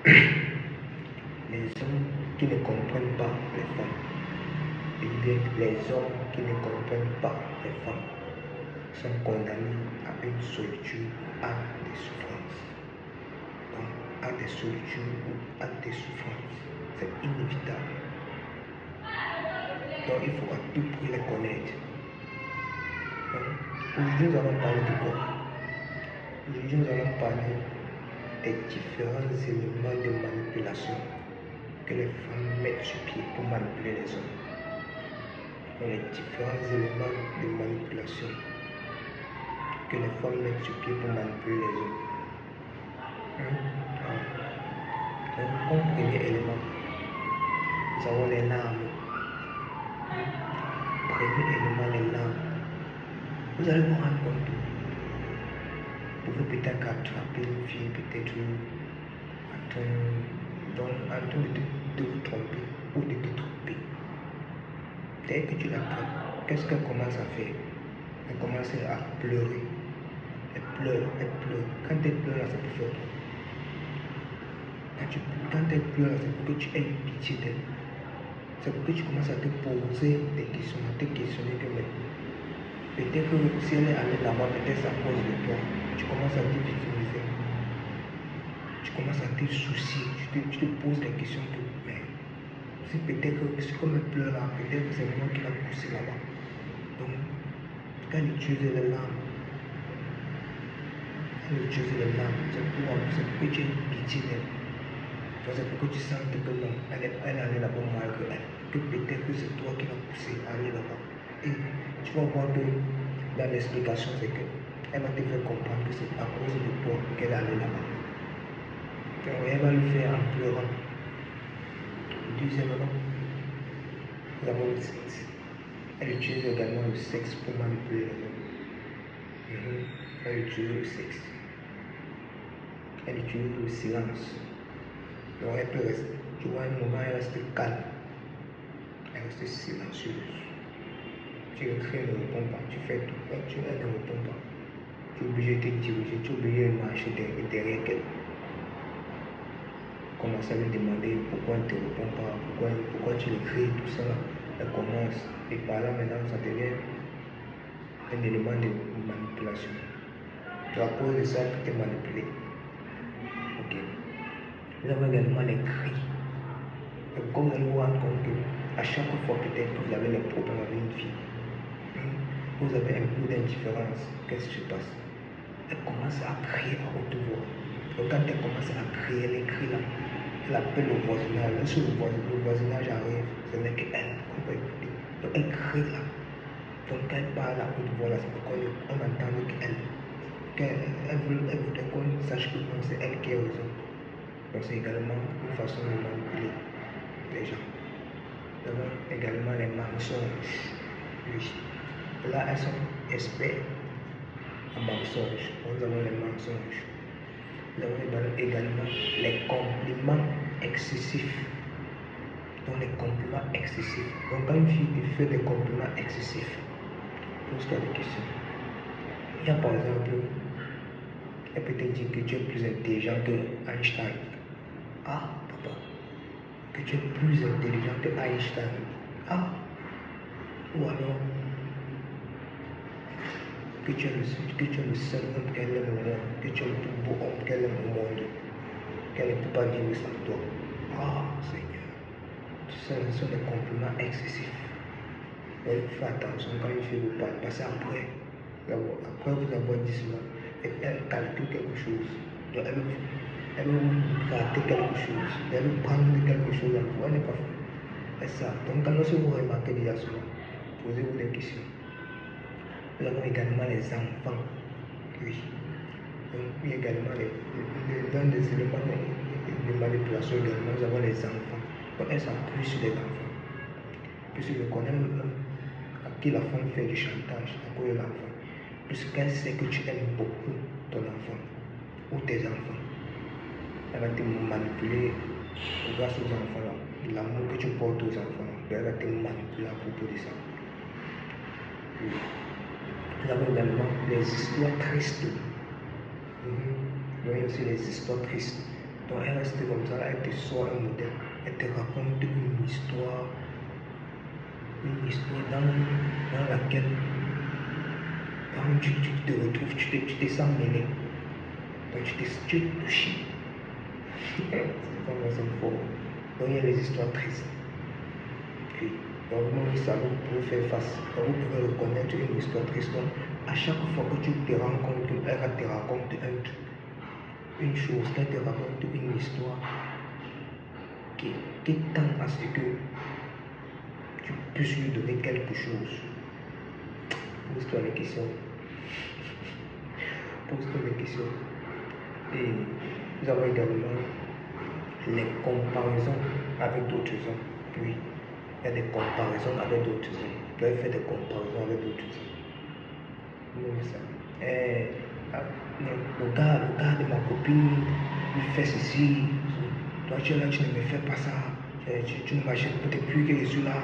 Les hommes qui ne comprennent pas les femmes, les hommes qui ne comprennent pas les femmes sont condamnés à une solitude ou à des souffrances. Donc, à des solitudes ou à des souffrances. C'est inévitable. Donc, il faut à tout prix les connaître. Aujourd'hui, nous allons parler de quoi? Aujourd'hui, nous allons parler des différents éléments de manipulation que les femmes mettent sur pied pour manipuler les hommes. Donc, les différents éléments de manipulation que les femmes mettent sur pied pour manipuler les hommes. Donc, comme premier élément, nous avons les larmes. Premier élément, les larmes. Vous allez vous rendre compte. Vous pouvez peut-être attraper une fille, peut-être en train de vous tromper ou de te tromper. Dès que tu l'attrapes, qu'est-ce qu'elle commence à faire? Elle commence à pleurer. Elle pleure. Quand elle pleure, c'est pour faire. Quand elle pleure, c'est pour que tu aies pitié d'elle. C'est pour que tu commences à te poser des questions, à te questionner que peut-être que si elle est allée là-bas, peut-être c'est à cause de toi. Tu commences à te victimiser. Tu commences à te soucier. Tu te poses des questions que, mais si peut-être que si comme elle pleure là, peut-être que c'est moi qui l'a poussé là-bas. Donc, quand elle utilise les larmes, c'est pour que tu aies pitié d'elle. C'est pour que tu sentes que non, elle allait là-bas malgré elle. Que peut-être que c'est toi qui l'as poussé à aller là-bas. Et tu vas voir que dans l'explication, c'est qu'elle va te faire comprendre que c'est à cause de toi qu'elle est allée là-bas. Donc, elle va le faire en pleurant. Deuxièmement, nous avons le sexe. Elle utilise également le sexe pour manipuler les hommes. Elle utilise le sexe. Elle utilise le silence. Donc elle peut rester, tu vois, un moment, elle reste calme. Elle reste silencieuse. Tu le cries, elle ne répond pas. Tu fais tout, elle ne répond pas. Tu es obligé de te diriger, tu es obligé de marcher derrière elle. Commence à lui demander pourquoi elle ne te répond pas, pourquoi tu le cries, tout ça. Elle commence, et par là maintenant, ça devient un élément de manipulation. Tu à cause de ça que tu es manipulé. Ok. Nous avons également les cris. Et comme vous allez vous rendre compte qu'à chaque fois peut-être que vous avez des problèmes avec une fille, vous avez un peu d'indifférence, qu'est-ce qui se passe? Elle commence à crier à haute voix. Donc quand elle commence à crier, les cris là, elle appelle le voisinage. Lorsque le voisinage arrive, ce n'est qu'elle qu'on peut écouter. Donc elle crie là. Donc quand elle parle à haute voix là, c'est pourquoi on entend qu'elle voudrait qu'on sache que c'est elle qui est raison. Donc c'est également une façon de manipuler les gens. Nous avons également les mensonges. Oui. Là, elles sont experts en mensonges. Nous avons les mensonges. Nous avons également les compliments excessifs. Donc les compliments excessifs. Donc quand une fille te fait des compliments excessifs, pose-toi des questions. Il y a par exemple, elle peut te dire que tu es plus intelligent que Einstein. Ah, papa, que tu es plus intelligent que Einstein. Ah, ou alors que tu es le seul homme qu'elle aime au monde, que tu es le plus beau homme qu'elle aime au monde, qu'elle ne peut pas vivre sans toi. Ah, Seigneur, ce sont des compliments excessifs. Donc, faites attention quand une fille vous parle, parce qu'après vous avoir dit cela, elle calcule quelque chose. Donc, elle veut vous rater quelque chose, elle veut prendre quelque chose à vous, elle n'est pas faite. C'est ça. Donc, quand vous remarquez déjà cela, posez-vous des questions. Nous avons également les enfants. Oui. Donc, il y a également l'un des éléments de manipulation également, nous avons les enfants. Donc, elles s'appuient sur les enfants. Puisque je connais un homme à qui la femme fait du chantage à cause de l'enfant. Puisqu'elle sait que tu aimes beaucoup ton enfant ou tes enfants. Elle va te manipuler grâce aux enfants là. L'amour que tu portes aux enfants, elle va te manipuler à propos de ça. Oui. Nous avons également les histoires tristes. Donc, il y a aussi les histoires tristes. Donc elle reste comme ça, elle te sort un modèle, elle te raconte une histoire dans laquelle quand tu te retrouves, tu te sens mêlé. Donc tu es touché. C'est fort. Donc il y a les histoires tristes. Okay. Donc moi, ça vous pouvez faire face. Donc, vous pouvez reconnaître une histoire triste. Donc à chaque fois que tu te rends compte qu'elle te raconte une chose, qu'elle te raconte une histoire qui tend à ce que tu puisses lui donner quelque chose. Pose-toi les questions. Pose-toi les questions. Et nous avons également les comparaisons avec d'autres hommes. Oui, il y a des comparaisons avec d'autres hommes. Vous pouvez faire des comparaisons avec d'autres hommes. Le gars de ma copine lui fait ceci. Toi, tu es là, tu ne me fais pas ça. Tu ne m'achètes peut-être plus que je suis là.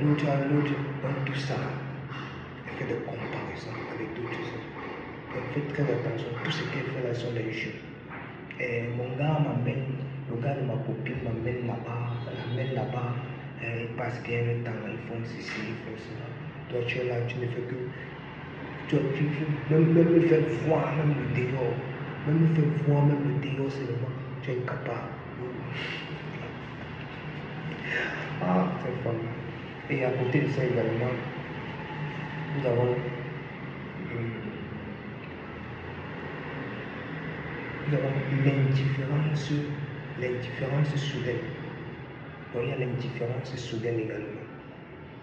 L'autre, donc tout ça. Elle fait des comparaisons avec d'autres hommes. Donc faites très attention. Tout ce qu'elle fait là sont des jeux. Mon gars m'amène, le gars de ma copine m'amène là-bas. Ils passent bien le temps, ils font ceci, ils font cela. Toi, tu es là, tu ne fais que. Tu même me faire voir, même le dehors. Même me faire voir, même le dehors seulement. Tu es incapable. Ah, c'est femme. Et à côté de ça également, nous avons l'indifférence soudaine. Donc il y a l'indifférence soudaine également.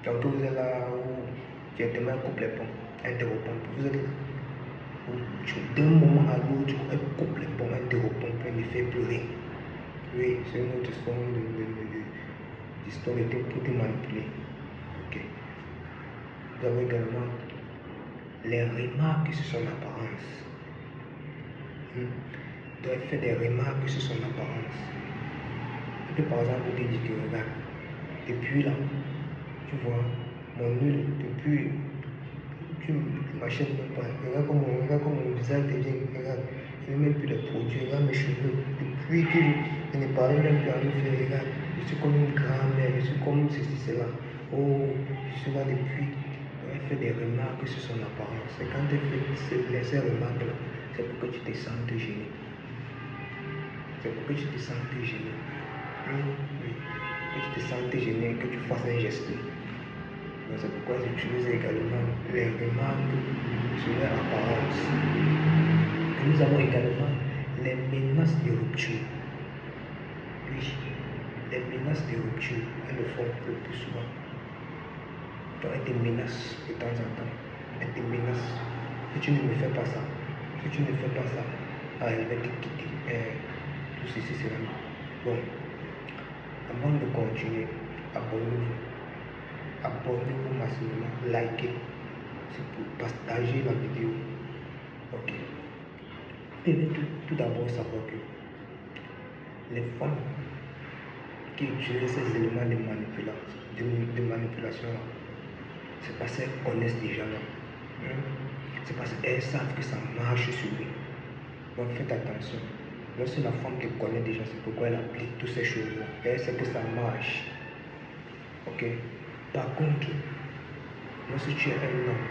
Donc vous êtes là où directement elle coupe les pompes, interrompt. Vous êtes d'un moment à l'autre, elle coupe les pompes, interrompt, elle ne fait plus rien. Oui, c'est une autre forme d'histoire pour te manipuler. Ok. Nous avons également les remarques sur son apparence. Donc elle fait des remarques sur son apparence. Elle peut par exemple te dire que regarde, depuis là, tu vois, mon nez, depuis, tu m'achètes même pas. Regarde comme mon visage devient, regarde, je n'ai même plus de produits, regarde mes cheveux. Depuis que je ne parlais même plus à me faire, regarde, je suis comme une grand-mère, je suis comme ceci, cela. Oh, je suis là depuis. Elle fait des remarques sur son apparence. Et quand elle fait ces remarques-là, c'est pour que tu te sentes gêné. C'est pour que tu te sentes gêné. Oui. Que tu te sentes gêné et que tu fasses un geste. Donc c'est pourquoi j'utilise également les remarques sur leur apparence. Et nous avons également les menaces de rupture. Oui, les menaces de rupture, elles le font le plus souvent. Donc elles te menacent de temps en temps. Elles te menacent. Si tu ne me fais pas ça, si tu ne fais pas ça, elle va te quitter. Tout ceci, c'est vraiment. Bon, avant de continuer, abonnez-vous. Abonnez-vous massivement, likez, c'est pour partager la vidéo. Ok. Et tout d'abord savoir que les femmes qui utilisent ces éléments de manipulation là, c'est parce qu'elles connaissent déjà là. C'est parce qu'elles savent que ça marche sur lui. Donc faites attention. Lorsque la femme te connaît déjà, c'est pourquoi elle applique toutes ces choses-là. Elle sait que ça marche. Ok. Par contre, lorsque tu es un homme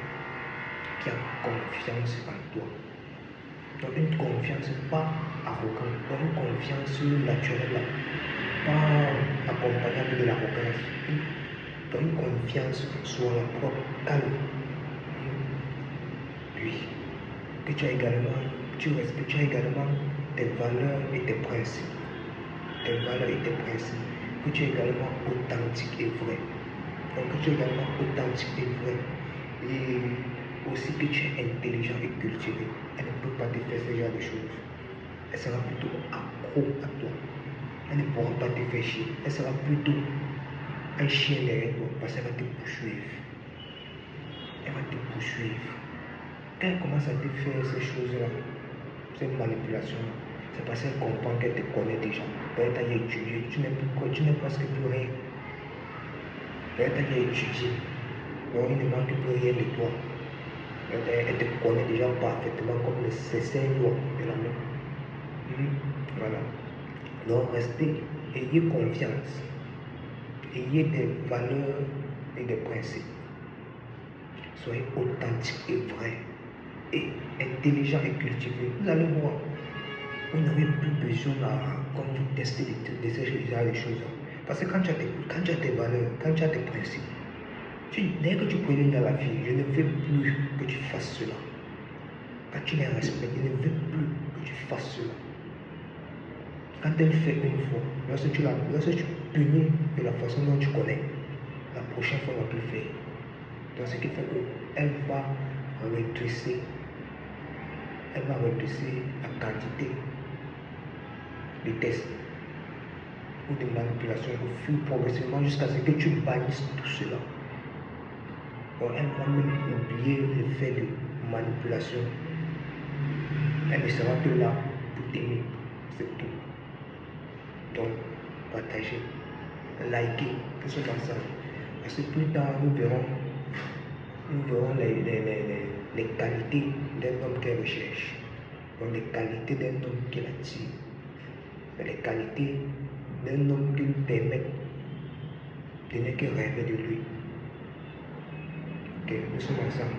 qui a confiance en toi, donc une confiance pas arrogante, donc une confiance naturelle, pas accompagnée avec de l'arrogance, donc une confiance sur la propre calme. Puis, que tu as également tes valeurs et tes principes. Tes valeurs et tes principes. Que tu es également authentique et vrai. Donc que tu es également authentique et vrai. Et aussi que tu es intelligent et cultivé. Elle ne peut pas te faire ce genre de choses. Elle sera plutôt accro à toi. Elle ne pourra pas te faire chier. Elle sera plutôt un chien derrière toi parce qu'elle va te poursuivre. Elle va te poursuivre. Quand elle commence à te faire ces choses-là, ces manipulations-là, c'est parce qu'elle comprend qu'elle te connaît déjà. Peut-être qu'elle a étudié, tu n'es presque plus rien. Peut-être qu'elle a étudié, donc il ne manque plus rien de toi. Elle te connaît déjà parfaitement comme le 16 doigts de la main. Voilà. Donc restez, ayez confiance, ayez des valeurs et des principes. Soyez authentique et vrai, et intelligent et cultivé. Vous allez voir, vous n'aurez plus besoin comme vous tester de ces choses. Parce que quand tu as tes valeurs, quand tu as tes principes, dès que tu préviens à la fille, je ne veux plus que tu fasses cela. Quand tu les respectes, je ne veux plus que tu fasses cela. Quand elle fait une fois, lorsque tu punis de la façon dont tu connais, la prochaine fois, elle ne va plus faire. Donc, ce qui fait qu'elle va rétrécir la quantité de tests ou de manipulation au fur progressivement jusqu'à ce que tu bannisses tout cela. Donc, elle va même oublier le fait de manipulation. Elle ne sera que là pour t'aimer, c'est tout. Donc, partagez, likez, que ce soit ça. Parce que plus tard, nous verrons les qualités d'un homme qu'elle recherche. Donc, les qualités d'un homme qu'elle attire. Les qualités d'un homme qui lui permet de ne que rêver de lui. Ok, nous sommes ensemble.